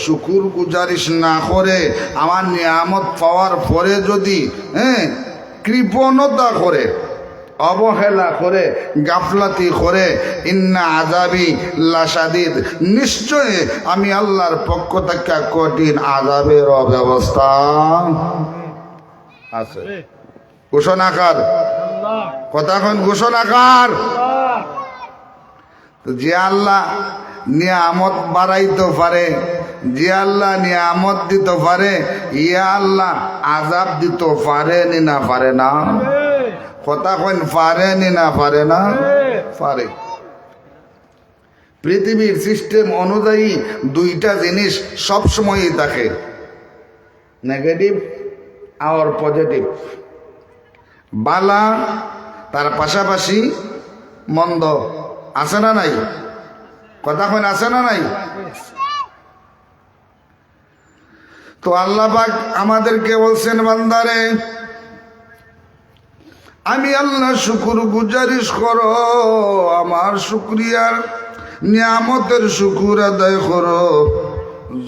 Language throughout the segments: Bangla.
শুকুর গুজারিশ না করে, আমার নিয়ামত পাওয়ার পরে যদি কৃপণতা করে, অবহেলা করে, গাফলাতি করে, ইন্না আযাবি লাশাদীদ, নিশ্চয় আমি আল্লাহর পক্ষ থেকে কঠিন আযাবের ব্যবস্থা আছে। ঘোষণাকার কথাক্ষণ ঘোষণাকার। যে আল্লাহ নিয়ামত বাড়াইতে পারে, যে আল্লাহ নিয়ামত দিতে পারে, ইয়া আল্লাহ আযাব দিতে পারে নি না পারে না? কথা কইন পারে নি না পারে না? পারে। পৃথিবীর সিস্টেম অনুযায়ী দুইটা জিনিস সবসময়ই থাকে, নেগেটিভ আর পজিটিভ। বালা তার পাশাপাশি মন্দ আছে না নাই? কথা কইন আছে না নাই? তো আল্লাহ পাক আমাদেরকে বলছেন, বান্দারে আমি আল্লাহ শুকুর গুজারিশ করো, আমার শুকরিয়ার নিয়ামতের শুকুর আদায় করো।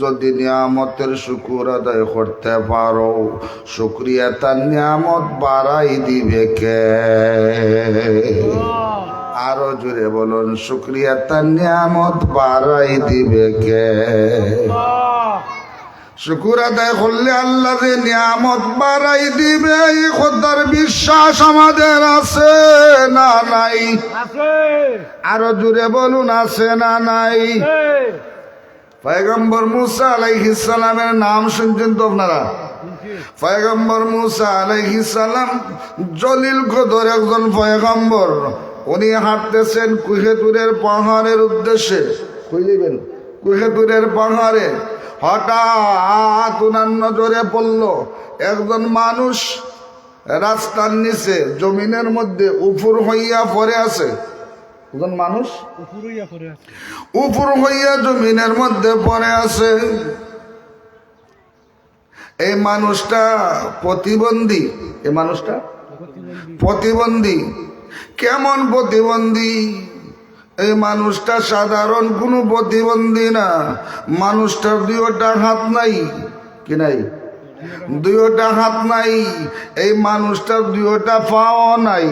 যদি নিয়ামতের শুকুর আদায় করতে পারো, শুকরিয়া তার নিয়ামত বাড়াই দিবে কে? আরো জোরে বলুন, শুকরিয়া তার নিয়ামত বাড়াই দিবে কে? শুকুর আদায় করলে আল্লাহ যে নিয়ামত বাড়াই দিবে, এই খোদার বিশ্বাস আমাদের আছে না নাই? আরো জোরে বলুন, আছে না নাই? পয়গম্বর মুসা আলাইহিস সালামের নাম শুনছেন তো আপনারা? পয়গম্বর মুসা আলাইহিস সালাম জলিল কদর একজন পয়গম্বর। উনি হাঁটতেছেন কুহেতুরের পাহাড়ের উদ্দেশ্যে। কইলেন কুহেতুরের পাহাড়ে হঠাৎ উনার নজরে পড়ল একজন মানুষ রাস্তার নিচে জমিনের মধ্যে উপুর হইয়া পড়ে আছে। একজন মানুষ উপুর হইয়া জমিনের মধ্যে পড়ে আছে। এই মানুষটা প্রতিবন্ধী। এই মানুষটা প্রতিবন্ধী। কেমন প্রতিবন্ধী? এই মানুষটা সাধারণ কোনো প্রতিবন্ধী না। মানুষটার দুইটা হাত নাই। কি নাই? দুইটা হাত নাই। এই মানুষটার দুইটা পাও নাই।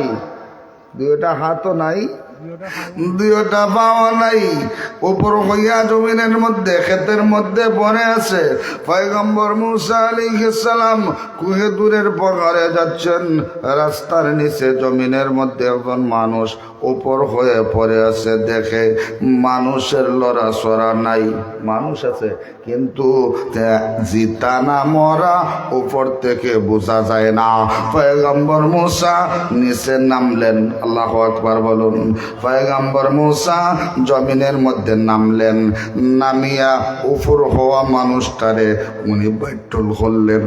দুইটা হাতও নাই, দুইটা পাও নাই। উপর হইয়া জমিনের মধ্যে ক্ষেতের মধ্যে পড়ে আছে। পয়গম্বর মুসা আলাইহিস সালাম কুহেতুরের পাহাড়ে যাচ্ছেন। রাস্তার নিচে জমিনের মধ্যে একজন মানুষ উপর হয়ে পড়ে আছে। দেখে মানুষের লড়াচড়া নাই। মানুষ আছে কিন্তু জিতা না মরা উপর থেকে বোঝা যায় না। পয়গম্বর মুসা নিচে নামলেন। আল্লাহু আকবার বলুন। পয়গম্বর মুসা জমিনের মধ্যে নামলেন। নামিয়া উপর হওয়া মানুষটারে উনি বাইটল করলেন,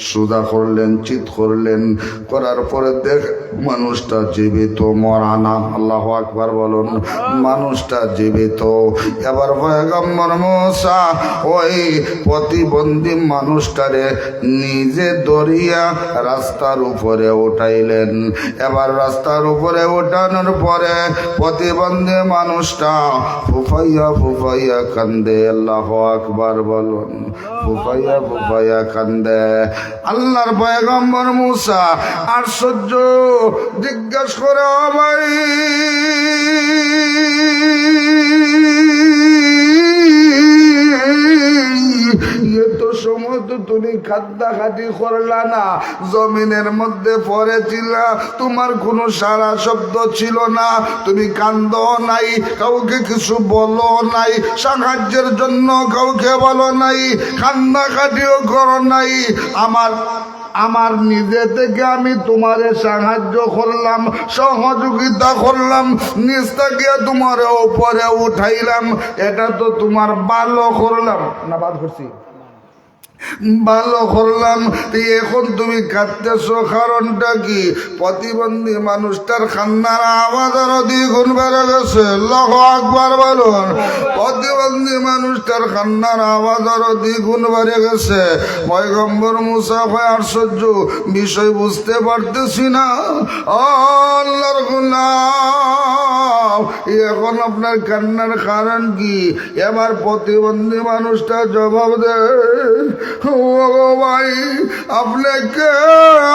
সুদা করলেন, চিৎ করলেন। করার পরে দেখ মানুষটা জীবিত, মরা না। আল্লাহু আকবার বলুন। মানুষটা জীবিত। এবার পয়গম্বর মুসা ওই প্রতিবন্ধী মানুষটারে নিজে দরিয়া রাস্তার উপরে উঠাইলেন। এবার রাস্তার উপরে উঠানোর পরে প্রতিবন্ধী মানুষটা ফুফাইয়া ফুফাইয়া কান্দে। আল্লাহু আকবার বলুন। ফুফাইয়া ফুফাইয়া কান্দে। আল্লাহর পয়গম্বর মুসা আশ্চর্য জিজ্ঞাসা করে, ভাই এত সময় তো তুমি খাদ্যাখাটি করলা না, জমিনের মধ্যে পড়েছিলা, তোমার কোনো সারা শব্দ ছিল না, তুমি কান্দো নাই, কাউকে কিছু বলো নাই, সাহায্যের জন্য কাউকে বলো নাই, কান্দাকাটিও করো নাই। আমার নিজে থেকে আমি তোমারে সাহায্য করলাম, সহযোগিতা করলাম, নিজ থেকে তোমার উপরে উঠাইলাম। এটা তো তোমার ভালো করলাম না? বাদ করছি। ভালো করলাম, এখন তুমি কাঁদতেছ, কারণটা কি? প্রতিবন্ধী মানুষটার কান্নার আওয়াজ আরো দ্বিগুণ বেড়ে গেছে। আল্লাহু আকবার বলুন। প্রতিবন্ধী মানুষটার কান্নার আওয়াজ আরো দ্বিগুণ বেড়ে গেছে। পয়গম্বর মুসা হয় আশ্চর্য, বিষয় বুঝতে পারতেছি না। আল্লাহর গোলাম, এখন আপনার কান্নার কারণ কি? এবার প্রতিবন্ধী মানুষটা জবাব দেয়, ও ভাই, আপনাকে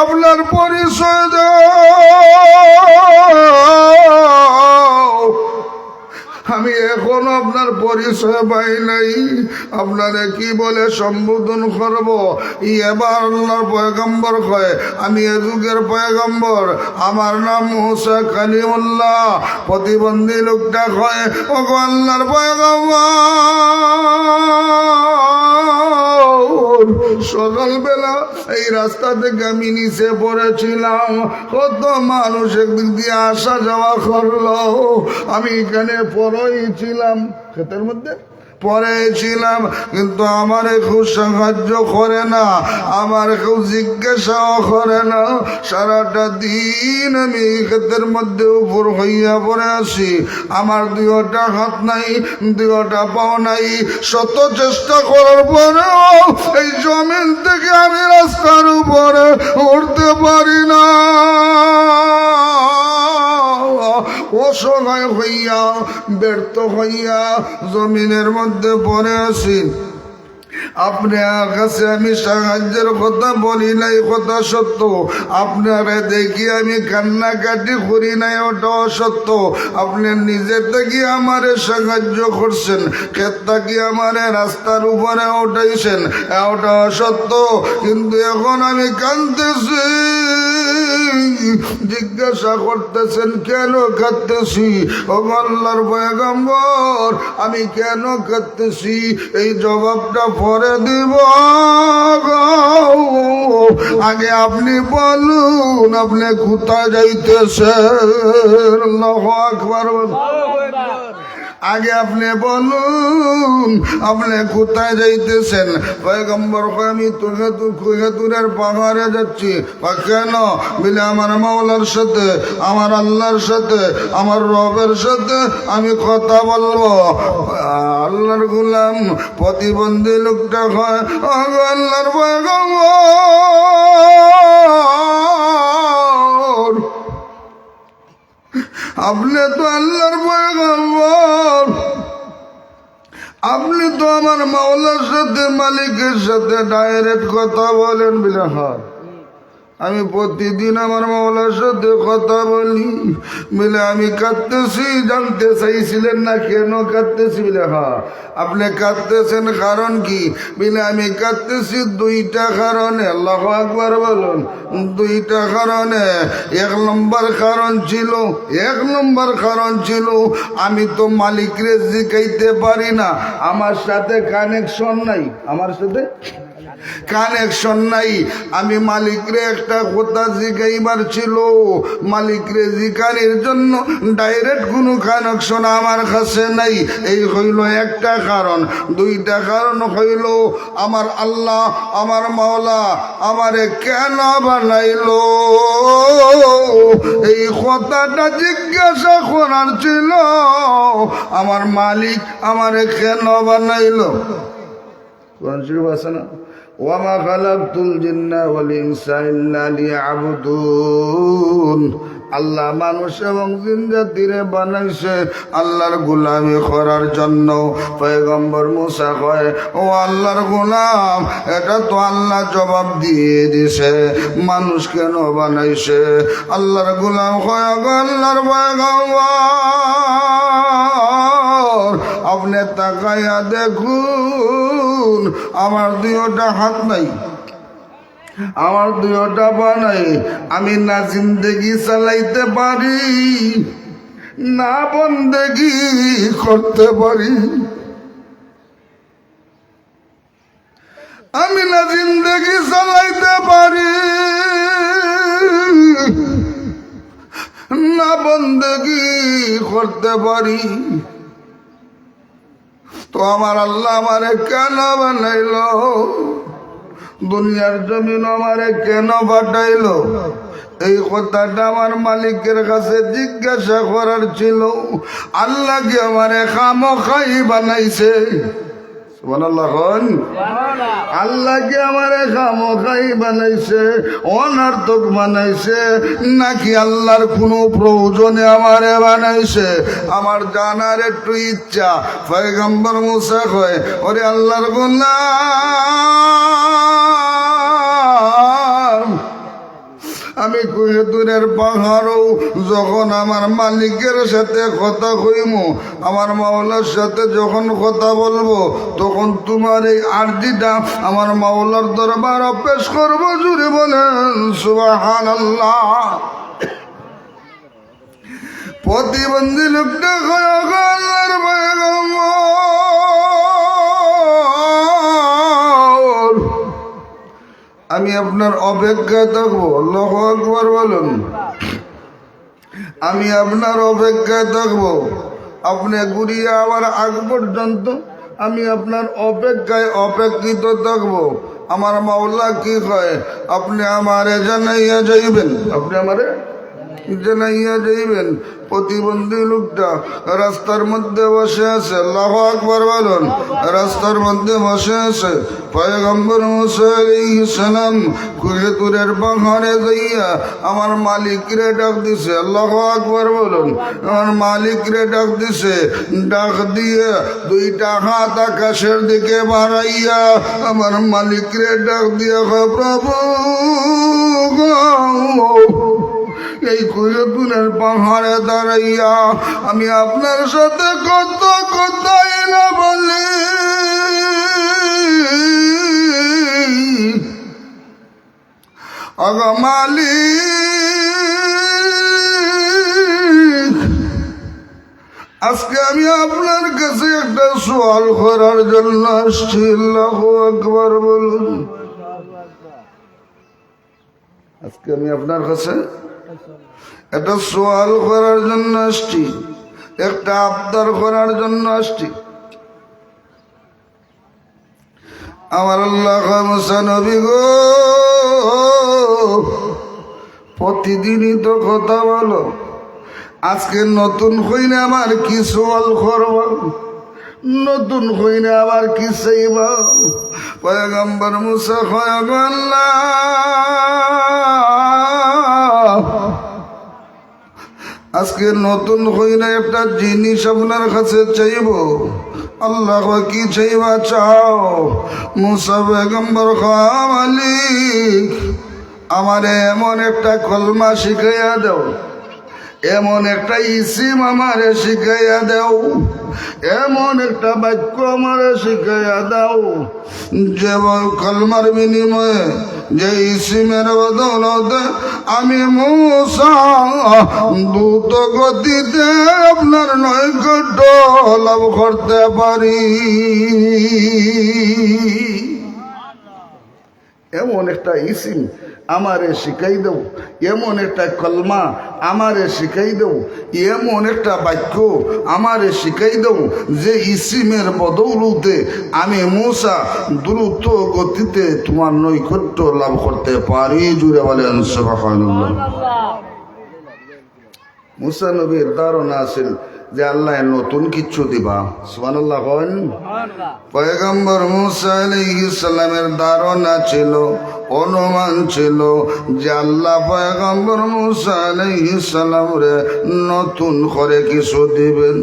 আপনার পরিচয় দাও। আমি এখনো আপনার পরিচয় পাই নাই, আপনারে কি বলে সম্বোধন করব? এবার আল্লাহর পয়গম্বর কয়, আমি এ যুগের পয়গম্বর, আমার নাম মুসা কালিমুল্লাহ। প্রতিবন্ধী লোকটা কয়, ও গো আল্লাহর পয়গম্বর, সকালবেলা এই রাস্তা থেকে আমি নিচে পড়েছিলাম, কত মানুষ একদিক দিয়ে আসা যাওয়া করলো, আমি এখানে পরেই ছিলাম, ক্ষেতের মধ্যে পড়েছিলাম, কিন্তু আমার কেউ সাহায্য করে না, আমার কেউ জিজ্ঞাসাও করে না। সারাটা দিন আমি ক্ষেতের মধ্যে উপর হইয়া পড়ে আসি, আমার দুইটা হাত নাই, দুইটা পাও নাই, শত চেষ্টা করার পরেও এই জমিন থেকে আমি রাস্তার উপরে উঠতে পারি না। অসহায় হইয়া, ব্যর্থ হইয়া জমিনের মধ্যে পড়ে আছি। আপনার কাছে আমি সাহায্যের কথা বলি নাই, কথা সত্য। আপনারা দেখি আমি কান্নাকাটি করি নাই, ওটাও সত্য। আপনি নিজের থেকে আমারে সাহায্য করছেন, ক্ষেতটা কি আমারে রাস্তার উপরে উঠাইছেন, ওটাও সত্য। কিন্তু এখন আমি কাঁদতেছি, জিজ্ঞাসা করতেছেন কেন কাঁদতেছি? ও আল্লাহর পয়গম্বর, আমি কেন কাঁদতেছি এই জবাবটা পরে দিব। আগে আপনি বলুন, আপনি কোথায় যাইতেছেন? আল্লাহু আকবার। আগে আপনি বলুন, আপনি কোথায় যাইতেছেন? পয়গম্বর কয়, আমি তুরের পাহাড়ে যাচ্ছি। কেন? বলে আমার মাওলার সাথে, আমার আল্লাহর সাথে, আমার রবের সাথে আমি কথা বলবো। আল্লাহর গোলাম প্রতিবন্ধী লোকটা কয়, আল্লাহর পয়গম্বর, আপনি তো আল্লাহর পয়গম্বর, আপনি তো আমার মাওলার সাথে, মালিকের সাথে ডাইরেক্ট কথা বলেন। বলে হয়, আমি প্রতিদিন আমার মাওলার সাথে কথা বলি। বলে আমি কাঁদতেছি, জানতে চাইছিলেন না কেন কাঁদতেছি? বলে হ্যাঁ। আপনি কাঁদতেছেন কারণ কি? বলে আমি কাঁদতেছি দুইটা কারণে। আল্লাহু আকবার বলুন। দুইটা কারণে। এক নম্বর কারণ ছিল আমি তো মালিকরে জিগাইতে পারি না, আমার সাথে কানেকশন নাই, আমার সাথে কানেকশন নাই। আমি মালিকরে একটা কথা জিগাইবার ছিল, মালিকরে জিগানির জন্য ডাইরেক্ট কোনো কানেকশন আমার কাছে নাই। এই হইল একটা কারণ। দুইটা কারণ হইল, আমার আল্লাহ, আমার মাওলা আমারে কেন বানাইলো, এই কথাটা জিজ্ঞাসা করার ছিল। আমার মালিক আমারে কেন বানাইলো? কোরআন শরীফ আছে না, ওয়ামা খালাকতুল জিন্না ওয়াল ইনসা ইল্লা লিয়াবুদুন। আল্লাহ মানুষ এবং জিন জাতিরে বানাইছে আল্লাহর গোলামি করার জন্য। পয়গম্বর মুসা কয়, ও আল্লাহর গোলাম, এটা তো আল্লাহ জবাব দিয়ে দিছে, মানুষ কেন বানাইছে? আল্লাহর গোলাম কয়, আল্লাহর পয়গম্বর, আপনি তাকাইয়া দেখুন, আমার দুইটা হাত নাই, আমার দুইটা পা নাই, আমি না জিন্দেগি চালাইতে পারি, না বন্দেগি করতে পারি। আমি না জিন্দেগি চালাইতে পারি, না বন্দেগি করতে পারি। তো আমার আল্লাহ আমারে কেন বানাইল? দুনিয়ার জমিন আমারে কেন পাঠাইলো? এই কথাটা আমার মালিকের কাছে জিজ্ঞাসা করার ছিল। আল্লাহ কি আমারে খামখাই বানাইছে? সুবহানাল্লাহ। আল্লাহ কি আমারে খামখাই বানাইছে, অনার্থক বানাইছে, নাকি আল্লাহর কোনো প্রয়োজনে আমারে বানাইছে? আমার জানার একটু ইচ্ছা। পয়গম্বর মুসা কয়, ওরে আল্লাহর গোলাম, আমি কুহেতুরের পাহাড়ও যখন আমার মালিকের সাথে কথা কইম, আমার মাওলার সাথে যখন কথা বলবো, তখন তোমার এই আরজিটা আমার মাওলার দরবার পেশ করবো। জুড়ে বলেন সুবহানাল্লাহ। প্রতিবন্ধী লোকটা কয়, আল্লাহর পয়গম্বর, আমি আপনার অপেক্ষায় থাকবো। আল্লাহু আকবার বলুন। আমি আপনার অপেক্ষায় থাকবো, আপনি ঘুরিয়ে আবার আগ পর্যন্ত আমি আপনার অপেক্ষায় অপেক্ষিত থাকবো। আমার মাওলা কি কয়, আপনি আমারে জানাইয়া যাইবেন, আপনি আমারে জানাইয়া যাইবেন। প্রতিবন্ধী লোকটা রাস্তার মধ্যে বসে আছে। আল্লাহু আকবার বলুন। রাস্তার মধ্যে বসে আছে। পয়গম্বর মুসা আলাইহিস সালাম কুহেতুরের পাহাড়ে যাইয়া আমার মালিকরে ডাক দিছে। আল্লাহু আকবার বলুন। আমার মালিকরে ডাক দিছে। ডাক দিয়ে দুইটা হাত আকাশের দিকে বাড়াইয়া আমার মালিকরে ডাক দিয়ে কয়, প্রভু এই কুহেতুরের পাহাড়ে দাঁড়াইয়া আমি আপনার সাথে কত কথাই না বলি, আগো মালিক, আজকে আমি আপনার কাছে একটা সওয়াল করার জন্য আসছি। আল্লাহু আকবার বলুন। আজকে আমি আপনার কাছে একটা সওয়াল করার জন্য আসছি, একটা আবদার করার জন্য আসছি। আমার আল্লাহ মুসা নবী গো, প্রতিদিনই তো কথা বলো, আজকে নতুন হইলে আমার কি সওয়াল করব, নতুন হইলে আবার কি চাইব? পয়গম্বর মুসা কয়, আল্লাহ আজকে নতুন হইলে একটা জিনিস আপনার কাছে চাইব। আল্লাহ কি চাইবা চাও? মুসা পয়গম্বর কয়, মালিক আমারে এমন একটা কলমা শিখাইয়া দাও, এমন একটা ইসিম আমারে শিখাইয়া দাও, এমন একটা বাক্য আমারে শিখাইয়া দাও যে কলমার বিনিময়ে, যে ইসিমের বদৌলতে আমি মুসা দ্রুত গতিতে আপনার নৈকট্য লাভ করতে পারি। এমন একটা ইসিম আমারে শিখাই দেও, এমন একটা কলমা আমারে শিখাই দেও, এমন একটা বাক্য আমারে শিখাই দেও যে ইসিমের বদৌলতে আমি মুসা দ্রুত গতিতে তোমার নৈকট্য লাভ করতে পারি। জুড়ে বলেন সুবহানাল্লাহ। মুসা নবীর ধারণা আছিল যে আল্লাহ নতুন কিচ্ছু দিবা। সুবহানাল্লাহ কন। পয়গম্বর মুসা আলাইহিস সালামের ধারণা ছিল, অনুমান ছিল যে আল্লাহ পয়গম্বর মুসা আলাইহিস সালামরে নতুন করে কিছু দিবেন।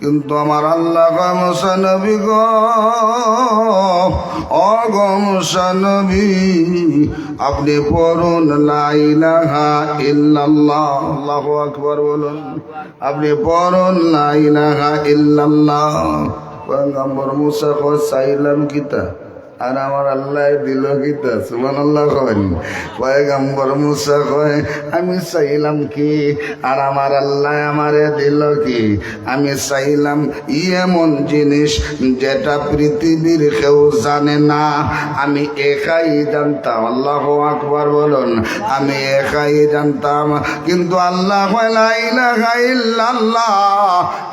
কিন্তু আমার আল্লাহ কয়, মুসা নবী গো, ও গো মুসা নবী, আপনি পড়ুন লা ইলাহা ইল্লাল্লাহ। আল্লাহু আকবার বলুন। আপনি পড়ুন লা ইলাহা ইল্লাল্লাহ। পয়গম্বর মুসা কয়, চাইলাম কিতা আর আমার আল্লাহ দিল কিতা? সুবহানাল্লাহ কয়। পয়গম্বর মুসা কয়, আমি চাইলাম কি আর আমার আল্লাহ আমারে দিল কি? আমি চাইলাম এমন জিনিস যেটা পৃথিবীর কেউ জানে না, আমি একাই জানতাম। আল্লাহু আকবার বলুন। আমি একাই জানতাম। কিন্তু আল্লাহ কয়, লা ইলাহা ইল্লাল্লাহ,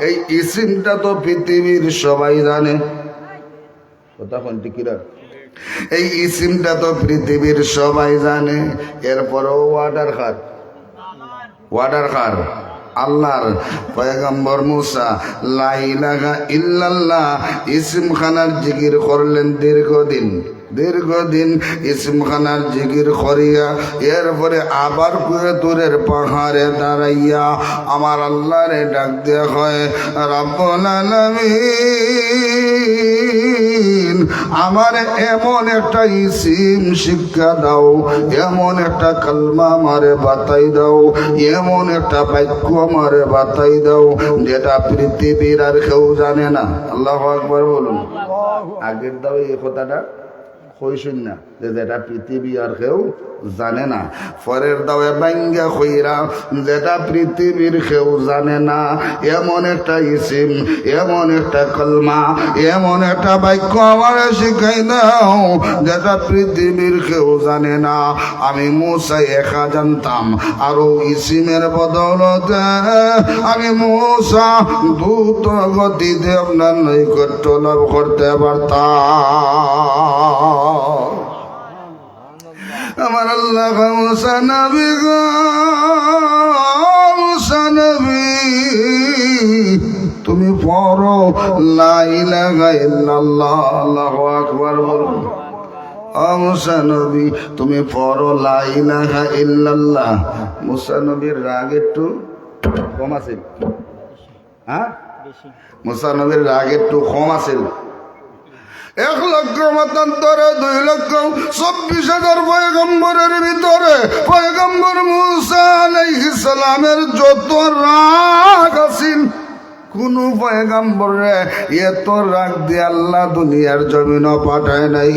এই ইসিমটা তো পৃথিবীর সবাই জানে। কথা কোনটি কিরা এই ইসিমটা তো পৃথিবীর সবাই জানে, এরপরও ওয়াটার খার আল্লাহর পয়গম্বর মুসা লা ইলাহা ইল্লাল্লাহ ইসিম খানার জিকির করলেন দীর্ঘদিন ইসিম খানার জিকির করিয়া এরপরে আবার কুয়েতুরের পাহাড়ে দাঁড়াইয়া আমার আল্লাহরে ডাক দেয়া হয়, রব্বুল আলামিন আমার এমন একটা ইসিম শিক্ষা দাও, এমন একটা কালমা আমারে বাতাই দাও, এমন একটা বাক্য আমারে বাতাই দাও যেটা পৃথিবীর আর কেউ জানে না। আল্লাহু আকবার বলুন। আগের দাও এই কথাটা কইসুন না যে যেটা পৃথিবী আর কেউ জানে না, পরের দাওয়ে বাঙ্গা কইরা যেটা পৃথিবীর কেউ জানে না, এমন একটা ইসিম, এমন একটা কলমা, এমন একটা বাক্য আমার শিখাই দাও যেটা পৃথিবীর কেউ জানে না। আমি মুসা একা জানতাম, আরো ইসিমের বদৌলতে আমি মুসা দ্রুত গতিতে আপনার নৈকট্য লাভ করতে পারতাম। আমার আল্লাহ মুসা নবী গো, মুসা নবী তুমি পড়ো লা ইলাহা ইল্লাল্লাহ। আল্লাহু আকবার বলুন। ও মুসা নবী তুমি পড়ো লা ইলাহা ইল্লাল্লাহ। মুসা নবীর রাগ একটু কম আছে, হ্যাঁ মুসা নবীর রাগ একটু কম আছে। 1,00,000 মতান্তরে 2,24,000 পয়গম্বরের ভিতরে পয়গম্বর মুসা আলাইহিস সালামের যত রাগ আছিল, কোন পয়গম্বরে এত রাগ দিয়ে আল্লাহ দুনিয়ার জমিনও পাঠায় নাই।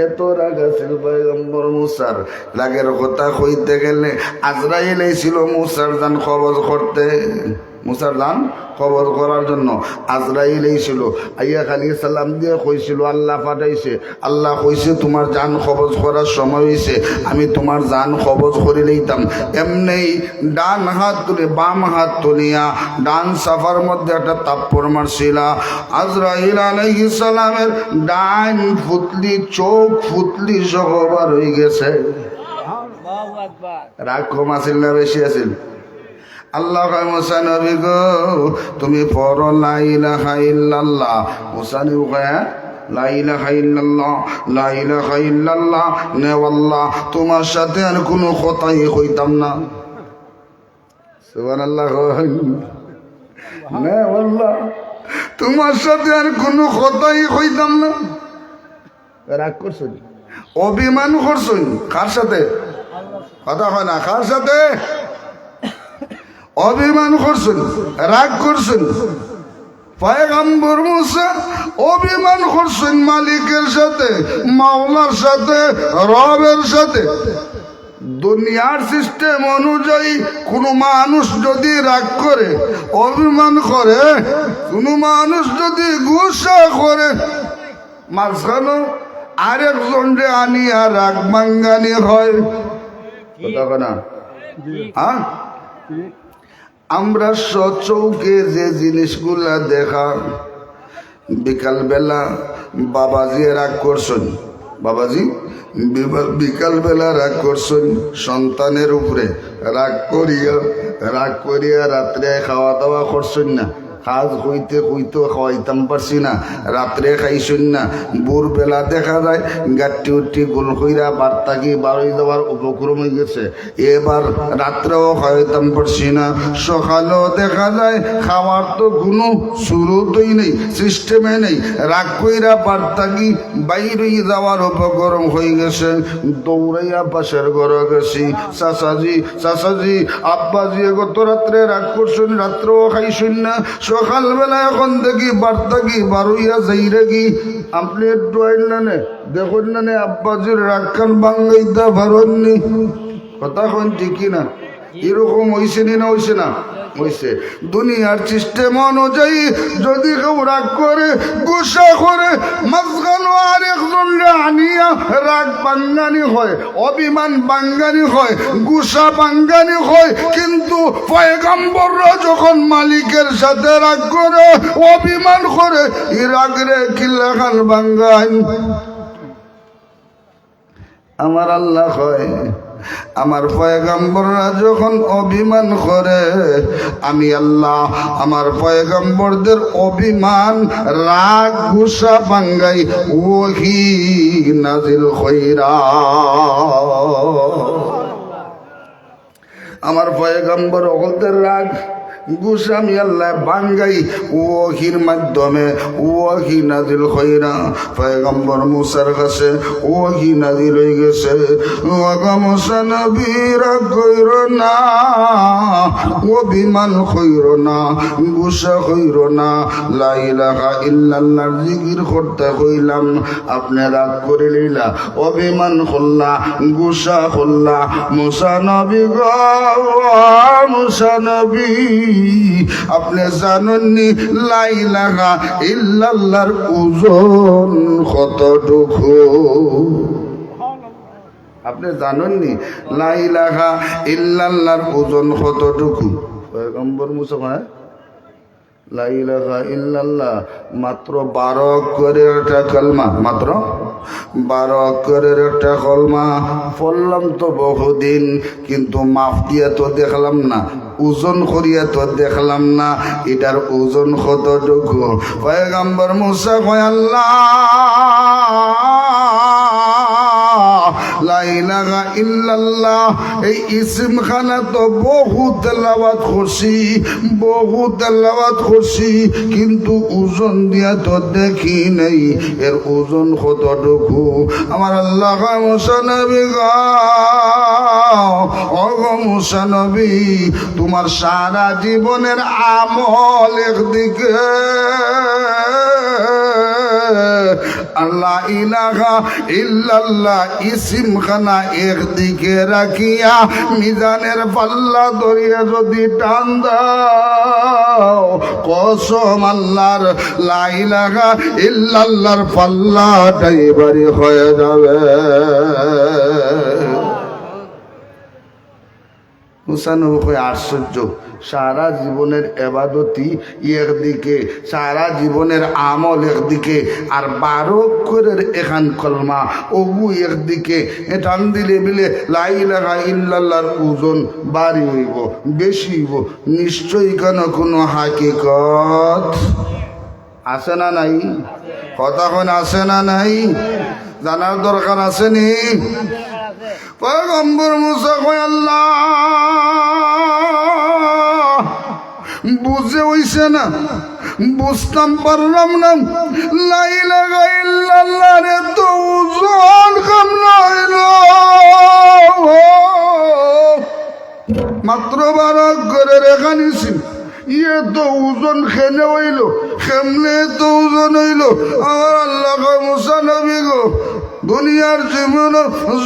এত রাগ আছিল পয়গম্বর মুসার। রাগের কথা কইতে গেলে আজরাইল ছিল মুসার জান কবজ করতে, মুসার জান কবজ করার জন্য আজরাইল ছিল। আইয়া খালি সালাম দিয়ে কইছিল আল্লাহ পাঠাইছে, আল্লাহ কইছে তোমার জান কবজ করার সময় হয়েছে, আমি তোমার জান কবজ করে লইতাম। এমনি ডান হাত তুলে বাম হাত তুলিয়া ডান সাফার মধ্যে একটা তাপ্পড় মারছিল। আজরাইল আলাইহিস সালামের ডান ফুতলি চোখ ফুতলি সহ বার হয়ে গেছে। রাগ কম আছিল না বেশি আছিল? আল্লাহ মুসা নবী গো তুমি পড়ো লা ইলাহা ইল্লাল্লাহ। মুসা নবী কয় লা ইলাহা ইল্লাল্লাহ, লা ইলাহা ইল্লাল্লাহ, নে আল্লাহ তোমার সাথে আর কোনো কথাই কইতাম না। সুবহানাল্লাহ, নে আল্লাহ তোমার সাথে আর কোনো কথাই কইতাম না। রাগ করছেন, অভিমান করছেন, কার সাথে কথা হয় না, কার সাথে অভিমান করছেন, রাগ করছেন। পয়গম্বর মুসা অভিমান করছেন মালিকের সাথে, মাওলার সাথে, রবের সাথে। দুনিয়ার সিস্টেম অনুযায়ী কোন মানুষ যদি রাগ করে, অভিমান করে, কোন মানুষ যদি গুসা করে, মাঝখানে আরেকজনকে আনিয়া রাগ মাঙ্গানি হয়। কথা না, হ্যাঁ আমরা সচৌকে যে জিনিসগুলা দেখা, বিকালবেলা বাবাজি রাগ করছেন, বাবাজি বিকালবেলা রাগ করছেন সন্তানের উপরে, রাগ করিয়া রাত্রে খাওয়া দাওয়া করছেন না, কাজ হইতে খাওয়াইতাম পারছি না, রাত্রে খাইছেন না। ভোরবেলা দেখা যায় গাঠি উঠি গোল কইরা বার্তাকি বারোই যাওয়ার উপক্রম হয়ে গেছে, এবার রাত্রেও খাওয়াইতাম পারছি না। সকালেও দেখা যায় খাওয়ার তো কোনো শুরুতেই নেই, সিস্টেমে নেই। রাগ কইরা বার্তাকি বাইরে যাওয়ার উপক্রম হয়ে গেছে, দৌড়াইয়া পাশের ঘরে গেছি, চাচাজি আব্বাজি গত রাত্রে রাগ করছেন, রাত্রেও খাইছেন না, সকালবেলা এখন দেখি বার্তা কি বারুইয়া যাইরে কি আপনি একটু আইনানে দেখুন না আব্বাজির রাগখান বাঙ্গাইতা পারেননি। কথা কন ঠিকই না? এরকম হয়েছে না হয়েছে না? হয়েছে। দুনিয়ার সিস্টেম অনুযায়ী যদি কেউ রাগ করে, গুসা করে, মাঝখানে আর একজন আনিয়া রাগ বাঙ্গানি হয়, অভিমান বাঙ্গানি হয়, গুসা বাঙ্গানি হয়, কিন্তু পয়গম্বররা যখন মালিকের সাথে রাগ করে, অভিমান করে, এই রাগরে কিল্লাখান বাঙ্গান। আমার আল্লাহ হয় আমার পয়গম্বররা যখন অভিমান করে, আমি আল্লাহ আমার পয়গম্বরদের অভিমান রাগ গুসা বাঙ্গাই ওহি নাজিল কইরা। আমার পয়গম্বর ওদের রাগ গুসা আমি আল্লাহ বাঙ্গাই ওহির মাধ্যমে ওহি নাজিল কইরা। পয়গম্বর মুসার কাছে ওহি নাজিল হয়ে গেছে, ওগো মুসা নবী রাগ কইর না, অভিমান কইর না, গুসা কইর না, লা ইলাহা ইল্লাল্লাহর জিকির করতে কইলাম, আপনি রাগ করে লইলা, অভিমান করলা, গুসা করলা। মুসা নবী গো মুসা নবী, আপনি জানেননি লা ইলাহা ইল্লাল্লাহর ওজন কতটুকু? আপনি জানেননি লা ইলাহা ইল্লাল্লাহর ওজন কতটুকু? পয়গম্বর মুসা কয় লা ইলাহা ইল্লাল্লাহ মাত্র 12 অক্ষরের একটা কলমা, মাত্র 12 অক্ষরের একটা কলমা পড়লাম তো বহুদিন, কিন্তু মাফ দিয়ে তো দেখলাম না, ওজন করিয়া তো দেখলাম না, এটার ওজন কতটুকু? পয়গম্বর মুসা কয় আল্লাহ লা ইলাহা ইল্লাল্লাহ এই ইসম খানা তো বহু তেলাওয়াত করছি, বহু তেলাওয়াত করছি, কিন্তু ওজন দিয়া তো দেখি নাই, এর ওজন কতটুকু? আমার আল্লাহ মুসা নবী গো মুসা নবী, তোমার সারা জীবনের আমল একদিকে, আল্লাহ ইলাহা ইল্লাল্লাহ ইসিম খানা একদিকে রাখিয়া মিজানের পাল্লা ধরিয়া যদি টান দাও, কসম আল্লাহর লা ইলাহা ইল্লাল্লাহর পাল্লাটাই ভারী হয়ে যাবে। মুসা নবী কয় আশ্চর্য, সারা জীবনের এবাদতি একদিকে, সারা জীবনের আমল একদিকে, আর 12 অক্ষরের এখান কলমা ওগু একদিকে, টান দিলে বিলে লা ইলাহা ইল্লাল্লাহর ওজন বাড়ি হইব, বেশি হইব। নিশ্চয়ই কেন কোনো হাকিকত আছে না নাই? কথা কোন আছে না নাই? জানার দরকার আছে নি? পয়গম্বর মুসা কয় আল্লাহ বুঝে হইছে না, বুঝতাম পারলাম না, লা ইলাহা ইল্লাল্লাহর এত ওজন কেমন হইল? মাত্র 12 অক্ষরের এখানে ছিল, ইয়ে তো ওজন খেলে হইল, খেমলে তো ওজন হইল। আমার আল্লাহ কয় মুসা নবী গো, দুনিয়ার জীবন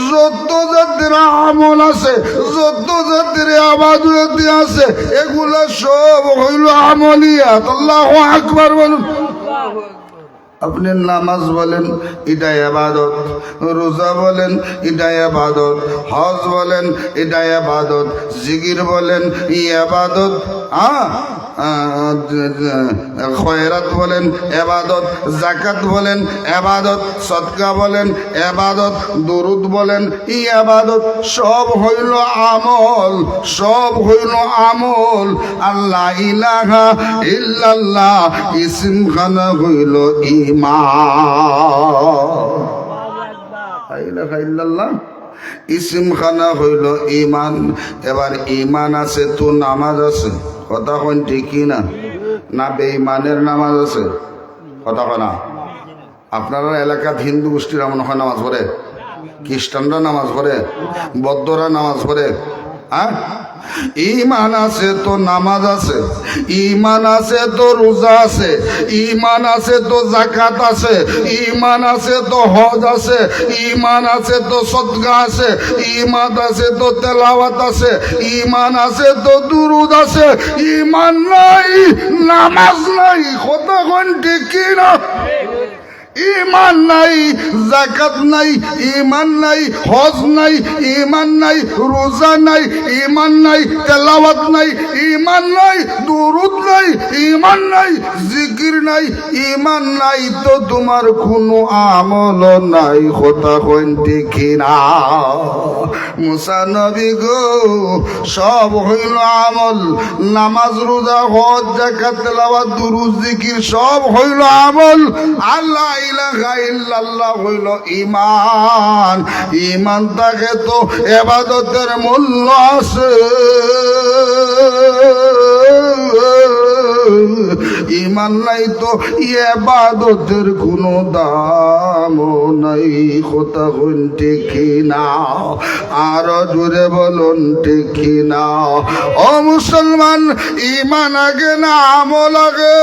যত জাতির আমল আছে, যত জাতির আবাদতি আছে, এগুলা সব হইল আমলিয়াত। আল্লাহু আকবার বলুন। আপনি নামাজ বলেন এটা ইবাদত, রোজা বলেন এটা ইবাদত, হজ বলেন এটা ইবাদত, জিকির বলেন ইবাদত, খয়রাত বলেন ইবাদত, যাকাত বলেন ইবাদত, সদকা বলেন ইবাদত, দরুদ বলেন ইবাদত, সব হইল আমল, সব হইল আমল। আল্লাহ ইলাহা ইল্লাল্লাহ ইসম খানা হইল ইমান, ইসিম খানা হইল ইমান। এবার ইমান আছে তো নামাজ আছে, কথা কন ঠিকই না? না বেঈমানের নামাজ আছে? কথা কনা। আপনারা এলাকাত হিন্দু গোষ্ঠীরা মনে হয় নামাজ পড়ে, খ্রিস্টানরা নামাজ পড়ে, বৌদ্ধরা নামাজ পড়ে। হ্যাঁ, ইমান আছে তো নামাজ আছে, ইমান আছে তো রোজা আছে, ইমান আছে তো যাকাত আছে, ইমান আছে তো হজ আছে, ইমান আছে তো সদকা আছে, ইমান আছে তো তেলাওয়াত আছে, ইমান আছে তো দুরুদ আছে। ইমান নাই, নামাজ নাই, কথা কোন ঠিক কি না? ইমান নাই, যাকাত নাই, ইমান নাই, হজ নাই, ইমান নাই, রোজা নাই, ইমান নাই, তেলাওয়াত নাই, ইমান নাই, দুরূদ নাই, ইমান নাই, জিকির নাই, ইমান নাই তো তোমার কোনো আমল নাই। কথা কইন ঠিক না? মুসা নবী গো সব হইল আমল, নামাজ রোজা হজ যাকাত তেলাওয়াত দুরূদ জিকির সব হইল আমল। আল্লাহ ইলাহা ইল্লাল্লাহ হইল ঈমান। ঈমান থাকে তো ইবাদতের মূল্য আছে। ঈমান নাই তো ইবাদতের কোনো দাম নাই। কথা হইন ঠিক না? আর জোরে বলুন ঠিক না? ও মুসলমান, ঈমান আগে না আমল আগে?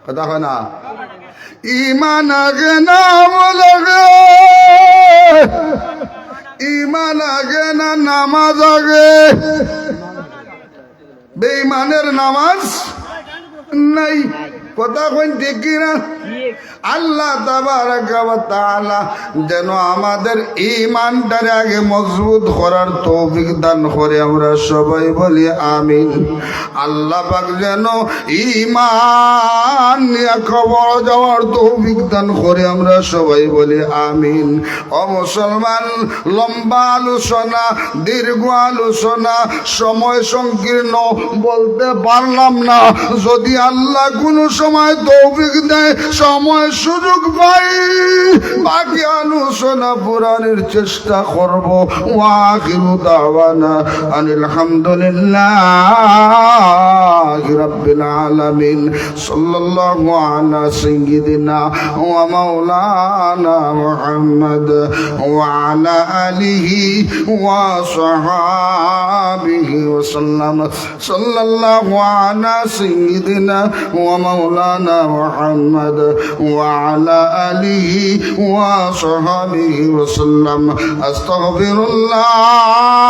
কথা হয় না? ঈমান আগে না আমল আগে? ঈমান আগে না নামাজ আগে? বেঈমানের নামাজ নাই। কথা কইন ঠিক কিনা? আল্লাহ তাবারাকা ওয়া তাআলা যেন আমাদের ঈমানটারে আগে মজবুত করার তৌফিক দান করে, আমরা সবাই বলি আমিন। আল্লাহ পাক যেন ঈমান নিয়ে কবর যাওয়ার তৌফিক দান করে, আমরা সবাই বলি আমিন। ও মুসলমান, লম্বা আলোচনা, দীর্ঘ আলোচনা, সময় সংকীর্ণ, বলতে পারলাম না। যদি আল্লাহ কোনো সময় তৌফিক দেয়, সময় সুযোগ পাই, বাকি আলোচনা পুরাণের চেষ্টা করব। ওয়া আখিরু দাওয়ানা আনিল হামদুলিল্লাহি রাব্বিল আলামিন। সাল্লাল্লাহু আলা সাইয়্যিদিনা ওয়া মাওলানা মুহাম্মদ ওয়া আলা আলিহি ওয়া সাহাবিহি ওয়া সাল্লাম। সাল্লাল্লাহু আলা সাইয়্যিদিনা ওয়া মাওলানা মুহাম্মদ وعلى آله وصحبه وسلم. أستغفر الله